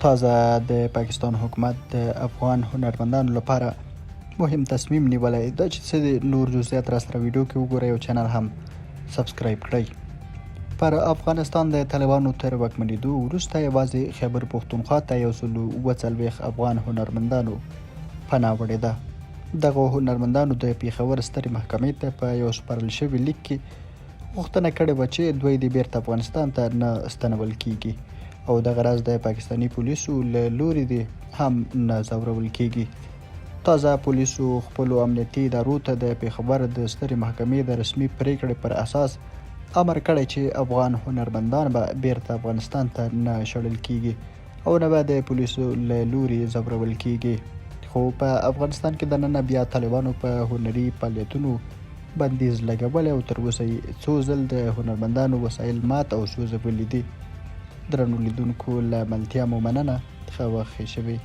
تازه د پاکستان حکومت د افغان هنرمندانو لپاره مهم تصمیم نیولی دا چې څه د نور جزئیات را سره ویډیو کې وګورئ او چینل هم سبسکرایب کړئ. پر افغانستان د طالبانو تر واکمنېدو وروسته یوازې خیبر پښتونخوا ته 140 افغان هنرمندانو پناه وړې ده. دغه هنرمندانو د پېښور سترې محکمې ته په یو سپارل شوي لیک کې غوښتنه کړې وه چې دوی د بیرته افغانستان ته نه ستنول کیږي او دغه راز د پاکستاني پولیسو له لوري دې هم نه ځورول کیږي. تازه پولیسو خپلو امنیتي ادارو ته د پېښور د سترې محکمې د رسمي پریکړې پر اساس امر کړی چې افغان هنرمندان به بیرته افغانستان ته نه شړل کیږي او نه به د پولیسو له لوري ځورول کیږي. خو په افغانستان کې دننه بیا طالبانو په هنري فعالیتونو بندیز لګولی او تر اوسه یې څو ځل د هنرمندانو وسایل مات او سوځولي دي. درنو لیدونکو له ملتیا مو مننه. ښه وخت ښه شوی.